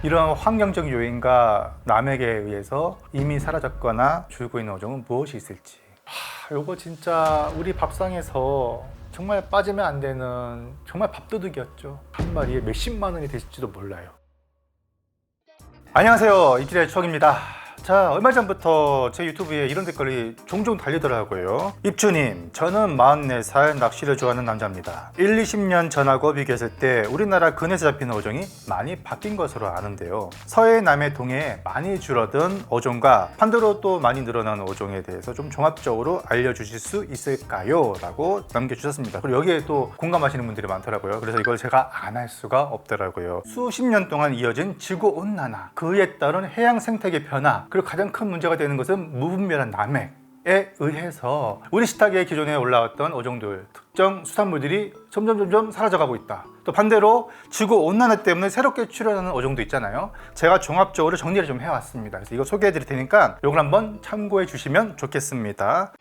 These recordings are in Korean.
이런 환경적 요인과 남에게 의해서 이미 사라졌거나 줄고 있는 어종은 무엇이 있을지. 요거 진짜 우리 밥상에서 정말 빠지면 안 되는 정말 밥도둑이었죠. 한 마리에 몇십만 원이 되실지도 몰라요. 안녕하세요, 이길의 추억입니다. 자, 얼마 전부터 제 유튜브에 이런 댓글이 종종 달리더라고요. 입주님, 저는 44살 낚시를 좋아하는 남자입니다. 1, 20년 전하고 비교했을 때 우리나라 근해에서 잡히는 어종이 많이 바뀐 것으로 아는데요. 서해, 남해, 동해에 많이 줄어든 어종과 반대로 또 많이 늘어난 어종에 대해서 좀 종합적으로 알려주실 수 있을까요? 라고 남겨주셨습니다. 그리고 여기에 또 공감하시는 분들이 많더라고요. 그래서 이걸 제가 안 할 수가 없더라고요. 수십 년 동안 이어진 지구온난화, 그에 따른 해양 생태계 변화, 그리고 가장 큰 문제가 되는 것은 무분별한 남획에 의해서 우리 식탁에 기존에 올라왔던 어종들, 특정 수산물들이 점점 사라져가고 있다. 또 반대로 지구온난화 때문에 새롭게 출현하는 어종도 있잖아요. 제가 종합적으로 정리를 좀 해왔습니다. 그래서 이거 소개해 드릴 테니까 이걸 한번 참고해 주시면 좋겠습니다.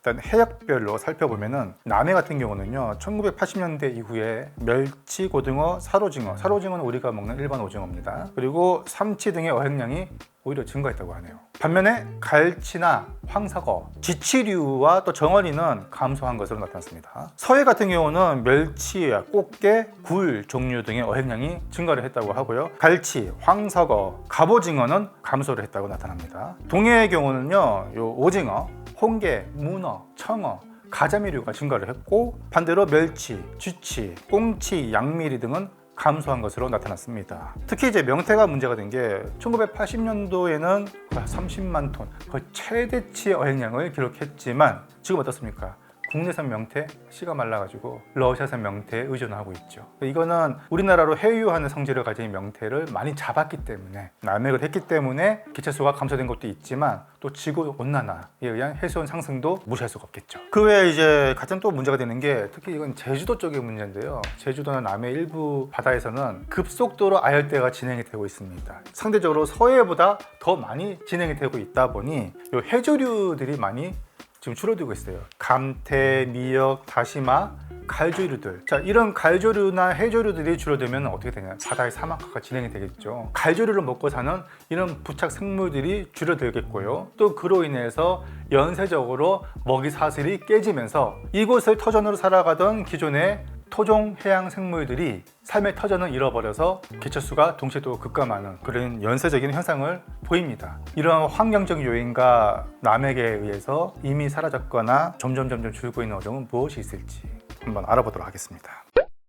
일단 해역별로 살펴보면은 남해 같은 경우는요, 1980년대 이후에 멸치, 고등어, 사로징어는 우리가 먹는 일반 오징어입니다. 그리고 삼치 등의 어획량이 오히려 증가했다고 하네요. 반면에 갈치나 황사거, 지치류와 또 정어리는 감소한 것으로 나타났습니다. 서해 같은 경우는 멸치, 꽃게, 굴 종류 등의 어획량이 증가를 했다고 하고요. 갈치, 황사거, 갑오징어는 감소를 했다고 나타납니다. 동해의 경우는요, 요 오징어, 홍게, 문어, 청어, 가자미류가 증가를 했고, 반대로 멸치, 쥐치, 꽁치, 양미리 등은 감소한 것으로 나타났습니다. 특히 이제 명태가 문제가 된 게 1980년도에는 30만 톤, 거의 최대치 어획량을 기록했지만 지금 어떻습니까? 국내산 명태 씨가 말라가지고 러시아산 명태에 의존하고 있죠. 이거는 우리나라로 해유하는 성질을 가진 명태를 많이 잡았기 때문에, 남획을 했기 때문에 개체수가 감소된 것도 있지만 또 지구 온난화에 의한 해수온 상승도 무시할 수가 없겠죠. 그 외에 이제 가장 또 문제가 되는 게, 특히 이건 제주도 쪽의 문제인데요. 제주도나 남해 일부 바다에서는 급속도로 아열대가 진행이 되고 있습니다. 상대적으로 서해보다 더 많이 진행이 되고 있다 보니 이 해조류들이 많이 지금 줄어들고 있어요. 감태, 미역, 다시마, 갈조류들. 자, 이런 갈조류나 해조류들이 줄어들면 어떻게 되냐? 바다의 사막화가 진행이 되겠죠. 갈조류를 먹고 사는 이런 부착 생물들이 줄어들겠고요. 또 그로 인해서 연쇄적으로 먹이 사슬이 깨지면서 이곳을 터전으로 살아가던 기존의 토종 해양 생물들이 삶의 터전을 잃어버려서 개체수가 동시에 또 급감하는 그런 연쇄적인 현상을 보입니다. 이러한 환경적 요인과 남에게 의해서 이미 사라졌거나 점점 줄고 있는 어종은 무엇이 있을지 한번 알아보도록 하겠습니다.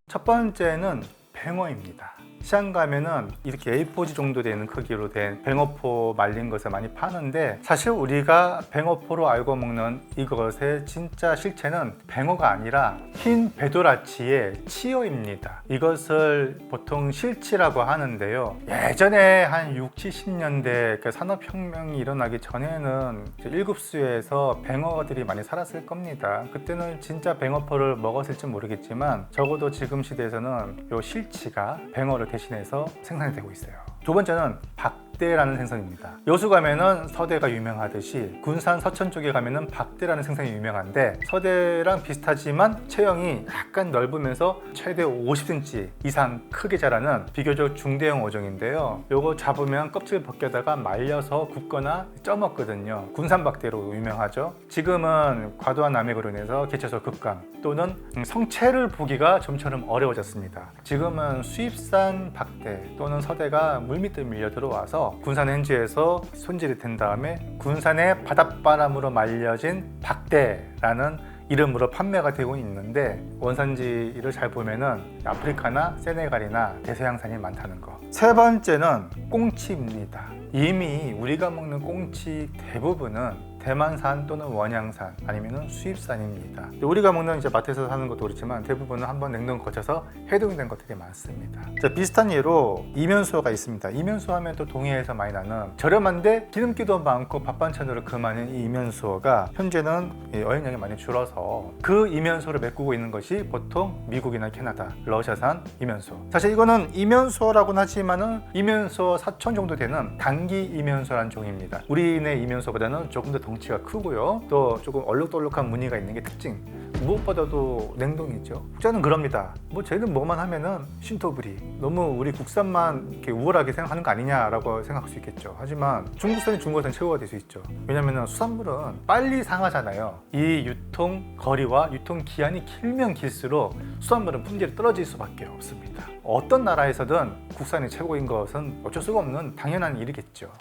첫 번째는 뱅어입니다. 시장 가면은 이렇게 A4지 정도 되는 크기로 된 뱅어포 말린 것을 많이 파는데, 사실 우리가 뱅어포로 알고 먹는 이것의 진짜 실체는 뱅어가 아니라 흰 배도라치의 치어입니다. 이것을 보통 실치라고 하는데요. 예전에 한 6, 70년대 산업혁명이 일어나기 전에는 1급수에서 뱅어들이 많이 살았을 겁니다. 그때는 진짜 뱅어포를 먹었을지 모르겠지만 적어도 지금 시대에서는 이 실치가 뱅어를 대신해서 생산이 되고 있어요. 두 번째는 박대라는 생선입니다. 여수 가면은 서대가 유명하듯이 군산 서천 쪽에 가면은 박대라는 생선이 유명한데, 서대랑 비슷하지만 체형이 약간 넓으면서 최대 50cm 이상 크게 자라는 비교적 중대형 어종인데요. 요거 잡으면 껍질 벗겨다가 말려서 굽거나 쪄먹거든요. 군산 박대로 유명하죠. 지금은 과도한 남획으로 인해서 개체수 급감 또는 성체를 보기가 좀처럼 어려워졌습니다. 지금은 수입산 박대 또는 서대가 물밑을 밀려 들어와서 군산 현지에서 손질이 된 다음에 군산의 바닷바람으로 말려진 박대라는 이름으로 판매가 되고 있는데, 원산지를 잘 보면은 아프리카나 세네갈이나 대서양산이 많다는 거. 세 번째는 꽁치입니다. 이미 우리가 먹는 꽁치 대부분은 대만산 또는 원양산 아니면 수입산입니다. 우리가 먹는 이제 마트에서 사는 것도 그렇지만 대부분은 한번 냉동 거쳐서 해동된 것들이 많습니다. 자, 비슷한 예로 이면수어가 있습니다. 이면수어 하면 또 동해에서 많이 나는 저렴한데 기름기도 많고 밥 반찬으로 그만인 이 이면수어가 현재는 어획량이 많이 줄어서 그 이면수어를 메꾸고 있는 것이 보통 미국이나 캐나다, 러시아산 이면수어. 사실 이거는 이면수어라고는 하지만은 이면수어 사촌 정도 되는 단기 이면수어라는 종입니다. 우리네 이면수어보다는 조금 더 덩치가 크고요. 또 조금 얼룩덜룩한 무늬가 있는 게 특징. 무엇보다도 냉동이죠. 국자는 그럽니다. 뭐 쟤는 뭐만 하면은 신토부리, 너무 우리 국산만 이렇게 우월하게 생각하는 거 아니냐라고 생각할 수 있겠죠. 하지만 중국산이 중국산 최고가 될 수 있죠. 왜냐면은 수산물은 빨리 상하잖아요. 이 유통 거리와 유통 기한이 길면 길수록 수산물은 품질이 떨어질 수밖에 없습니다. 어떤 나라에서든 국산이 최고인 것은 어쩔 수가 없는 당연한 일이겠죠.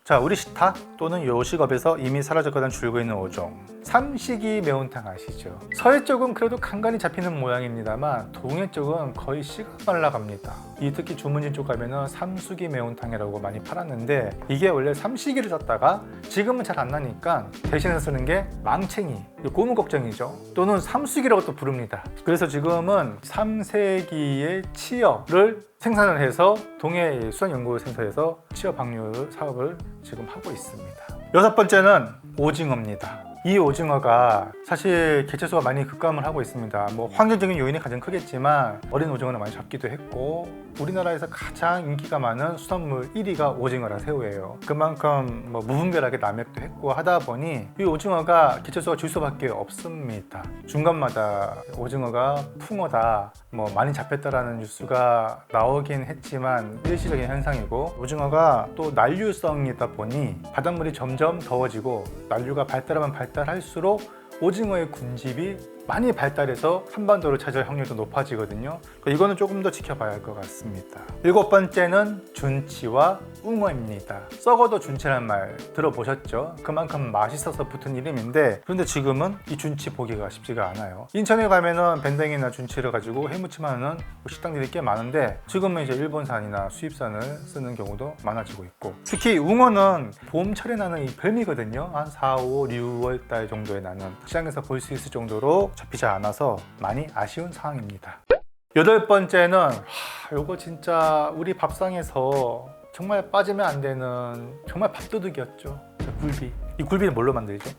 자, 우리 식탁 또는 요식업에서 이미 사라졌거나 줄고 있는 5종. 삼식이 매운탕 아시죠? 서해 쪽은 그래도 간간히 잡히는 모양입니다만 동해 쪽은 거의 씨가 말라갑니다. 이 특히 주문진 쪽 가면은 삼수기 매운탕이라고 많이 팔았는데 이게 원래 삼식이를 썼다가 지금은 잘 안 나니까 대신에 쓰는 게 망챙이, 고무 걱정이죠. 또는 삼수기라고 또 부릅니다. 그래서 지금은 삼세기의 치어를 생산을 해서 동해 수산연구센터에서 치어 방류 사업을 지금 하고 있습니다. 여섯 번째는 오징어입니다. 이 오징어가 사실 개체수가 많이 급감을 하고 있습니다. 뭐 환경적인 요인이 가장 크겠지만 어린 오징어는 많이 잡기도 했고 우리나라에서 가장 인기가 많은 수산물 1위가 오징어랑 새우예요. 그만큼 뭐 무분별하게 남획도 했고 하다 보니 이 오징어가 개체수가 줄 수밖에 없습니다. 중간마다 오징어가 풍어다, 뭐 많이 잡혔다라는 뉴스가 나오긴 했지만 일시적인 현상이고 오징어가 또 난류성이다 보니 바닷물이 점점 더워지고 난류가 발달하면 발달할수록 오징어의 군집이 많이 발달해서 한반도를 차지할 확률도 높아지거든요. 이거는 조금 더 지켜봐야 할 것 같습니다. 일곱 번째는 준치와 웅어입니다. 썩어도 준치란 말 들어보셨죠? 그만큼 맛있어서 붙은 이름인데 그런데 지금은 이 준치 보기가 쉽지가 않아요. 인천에 가면은 밴댕이나 준치를 가지고 해무침하는 식당들이 꽤 많은데 지금은 이제 일본산이나 수입산을 쓰는 경우도 많아지고 있고 특히 웅어는 봄철에 나는 이 뱀이거든요. 한 4, 5, 6월 달 정도에 나는 시장에서 볼 수 있을 정도로 잡히지 않아서 많이 아쉬운 상황입니다. 여덟 번째는 요거 진짜 우리 밥상에서 정말 빠지면 안 되는 정말 밥도둑이었죠. 굴비. 이 굴비는 뭘로 만들죠?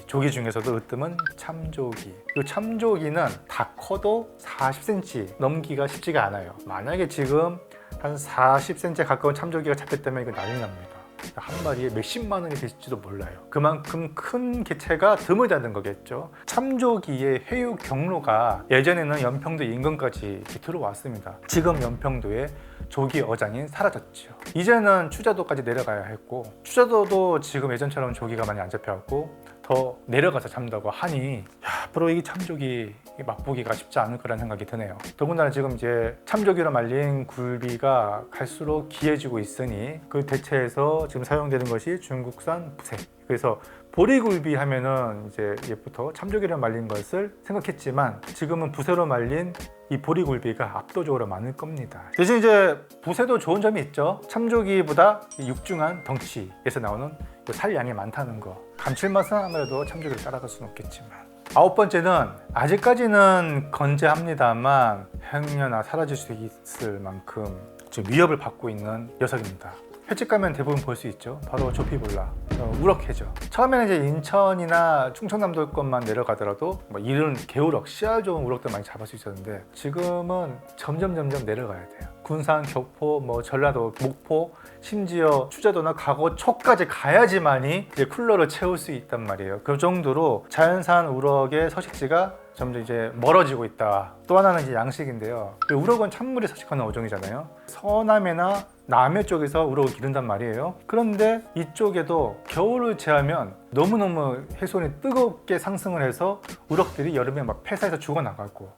조기 중에서도 으뜸은 참조기. 이 참조기는 다 커도 40cm 넘기가 쉽지가 않아요. 만약에 지금 한 40cm 가까운 참조기가 잡혔다면 이거 난리 납니다. 한 마리에 몇십만 원이 될지도 몰라요. 그만큼 큰 개체가 드물다는 거겠죠. 참조기의 회유 경로가 예전에는 연평도 인근까지 들어왔습니다. 지금 연평도에 조기 어장이 사라졌죠. 이제는 추자도까지 내려가야 했고 추자도도 지금 예전처럼 조기가 많이 안 잡혀갖고 더 내려가서 잡는다고 하니 앞으로 이 참조기 맛보기가 쉽지 않을 거라는 생각이 드네요. 더군다나 지금 이제 참조기로 말린 굴비가 갈수록 귀해지고 있으니 그 대체해서 지금 사용되는 것이 중국산 부색. 그래서 보리굴비 하면은 이제 옛부터 참조기로 말린 것을 생각했지만 지금은 부새로 말린 이 보리굴비가 압도적으로 많을 겁니다. 대신 이제 부새도 좋은 점이 있죠. 참조기보다 육중한 덩치에서 나오는 살량이 많다는 거. 감칠맛은 아무래도 참조기를 따라갈 수는 없겠지만. 아홉 번째는 아직까지는 건재합니다만 행여나 사라질 수 있을 만큼 지금 위협을 받고 있는 녀석입니다. 횟집 가면 대부분 볼 수 있죠. 바로 조피볼라, 우럭회죠. 처음에는 이제 인천이나 충청남도 것만 내려가더라도 뭐 이런 개우럭, 씨알 좋은 우럭들 많이 잡을 수 있었는데 지금은 점점 내려가야 돼요. 군산, 교포, 뭐 전라도, 목포, 심지어 추자도나 가거초까지 가야지만이 이제 쿨러를 채울 수 있단 말이에요. 그 정도로 자연산 우럭의 서식지가 점점 이제 멀어지고 있다. 또 하나는 이제 양식인데요. 우럭은 찬물에 서식하는 어종이잖아요. 서남해나 남해 쪽에서 우럭을 기른단 말이에요. 그런데 이쪽에도 겨울을 제하면 너무너무 해수온이 뜨겁게 상승을 해서 우럭들이 여름에 막 폐사해서 죽어나가고.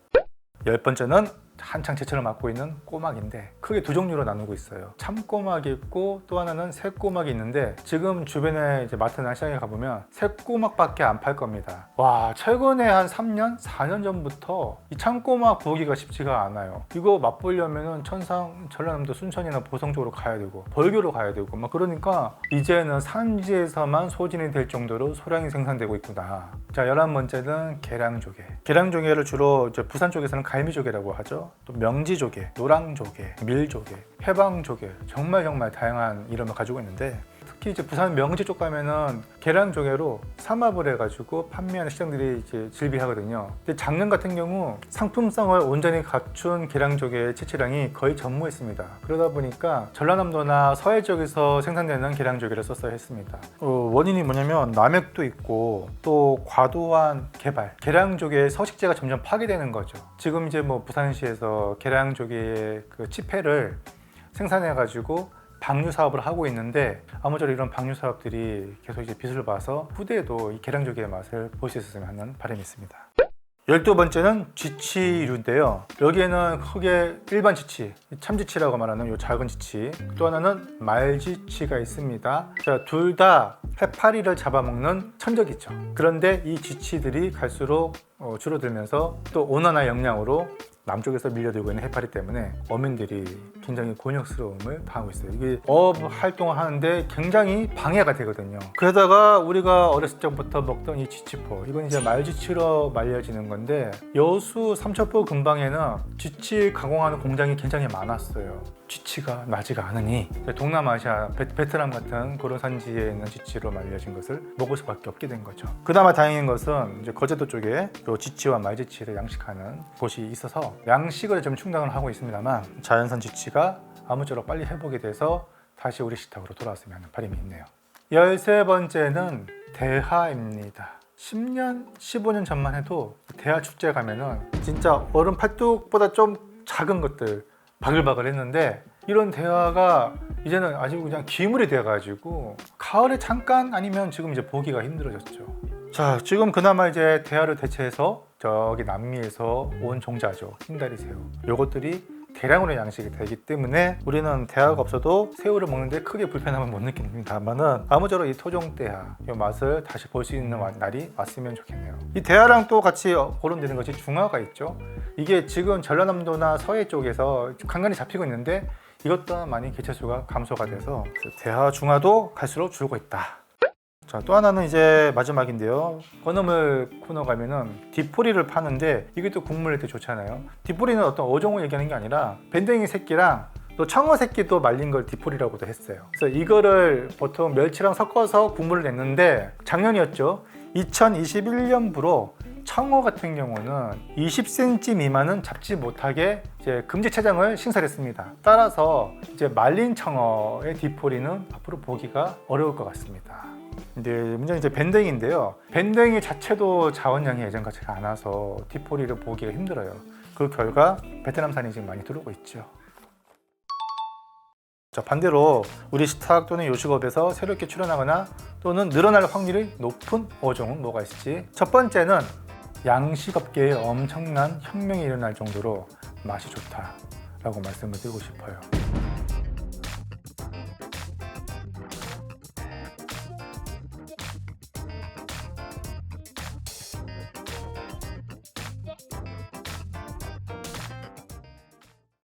열 번째는 한창 제철을 맞고 있는 꼬막인데 크게 두 종류로 나누고 있어요. 참꼬막이 있고 또 하나는 새꼬막이 있는데 지금 주변에 이제 마트나 시장에 가보면 새꼬막밖에 안 팔 겁니다. 와, 최근에 한 3년, 4년 전부터 이 참꼬막 구하기가 쉽지가 않아요. 이거 맛보려면은 천상, 전라남도 순천이나 보성 쪽으로 가야 되고 벌교로 가야 되고 막 그러니까 이제는 산지에서만 소진이 될 정도로 소량이 생산되고 있구나. 자, 11번째는 계량조개. 계량조개를 주로 이제 부산 쪽에서는 갈미조개라고 하죠. 또 명지조개, 노랑조개, 밀조개, 해방조개 정말 다양한 이름을 가지고 있는데 특히 이제 부산 명지 쪽 가면은 계량조개로 삼합을 해가지고 판매하는 시장들이 이제 즐비하거든요. 근데 작년 같은 경우 상품성을 온전히 갖춘 계량조개의 채취량이 거의 전무했습니다. 그러다 보니까 전라남도나 서해 쪽에서 생산되는 계량조개를 썼어야 했습니다. 원인이 뭐냐면 남획도 있고 또 과도한 개발, 계량조개의 서식지가 점점 파괴되는 거죠. 지금 이제 뭐 부산시에서 계량조개의 그 치패를 생산해가지고 방류 사업을 하고 있는데 아무쪼록 이런 방류 사업들이 계속 이제 빛을 봐서 후대에도 이 계량조개의 맛을 볼 수 있었으면 하는 바람이 있습니다. 12번째는 쥐치류인데요. 여기에는 크게 일반 쥐치, 참쥐치라고 말하는 이 작은 쥐치, 또 하나는 말쥐치가 있습니다. 자, 둘 다 해파리를 잡아먹는 천적이죠. 그런데 이 쥐치들이 갈수록 줄어들면서 또 온난화 영향으로 남쪽에서 밀려들고 있는 해파리 때문에 어민들이 굉장히 곤욕스러움을 당하고 있어요. 이게 어업 활동을 하는데 굉장히 방해가 되거든요. 그러다가 우리가 어렸을 적부터 먹던 이 쥐치포, 이건 이제 말쥐치로 말려지는 건데 여수 삼천포 근방에는 쥐치 가공하는 공장이 굉장히 많았어요. 쥐치가 나지가 않으니 동남아시아, 베트남 같은 그런 산지에 있는 쥐치로 말려진 것을 먹을 수밖에 없게 된 거죠. 그나마 다행인 것은 이제 거제도 쪽에 또 쥐치와 말쥐치를 양식하는 곳이 있어서 양식을 좀 충당을 하고 있습니다만 자연산 쥐치가 아무쪼록 빨리 회복이 돼서 다시 우리 식탁으로 돌아왔으면 하는 바람이 있네요. 13번째는 대하입니다. 10년, 15년 전만 해도 대하 축제 가면은 진짜 얼음 팔뚝보다 좀 작은 것들 바글바글 했는데 이런 대하가 이제는 아주 그냥 기물이 돼가지고 가을에 잠깐 아니면 지금 이제 보기가 힘들어졌죠. 자, 지금 그나마 이제 대하를 대체해서 저기 남미에서 온 종자죠. 흰다리새우. 요것들이 대량으로 양식이 되기 때문에 우리는 대하가 없어도 새우를 먹는데 크게 불편함을 못 느낍니다만은 아무쪼록 이 토종대하 이 맛을 다시 볼 수 있는 날이 왔으면 좋겠네요. 이 대하랑 또 같이 거론되는 것이 중화가 있죠. 이게 지금 전라남도나 서해 쪽에서 간간히 잡히고 있는데 이것 또한 많이 개체수가 감소가 돼서 대하 중화도 갈수록 줄고 있다. 자, 또 하나는 이제 마지막인데요. 건어물 코너 가면은 디포리를 파는데 이게 또 국물에 되게 좋잖아요. 디포리는 어떤 어종을 얘기하는 게 아니라 밴댕이 새끼랑 또 청어 새끼도 말린 걸 디포리라고도 했어요. 그래서 이거를 보통 멸치랑 섞어서 국물을 냈는데 작년이었죠. 2021년부로 청어 같은 경우는 20cm 미만은 잡지 못하게 이제 금지 체장을 신설했습니다. 따라서 이제 말린 청어의 디포리는 앞으로 보기가 어려울 것 같습니다. 근데 문제는 이제 밴댕이인데요. 밴댕이 자체도 자원량이 예전 같지가 않아서 디포리를 보기가 힘들어요. 그 결과 베트남산이 지금 많이 들어오고 있죠. 자, 반대로 우리 식탁 또는 요식업에서 새롭게 출현하거나 또는 늘어날 확률이 높은 어종은 뭐가 있을지. 첫 번째는 양식업계에 엄청난 혁명이 일어날 정도로 맛이 좋다라고 말씀을 드리고 싶어요.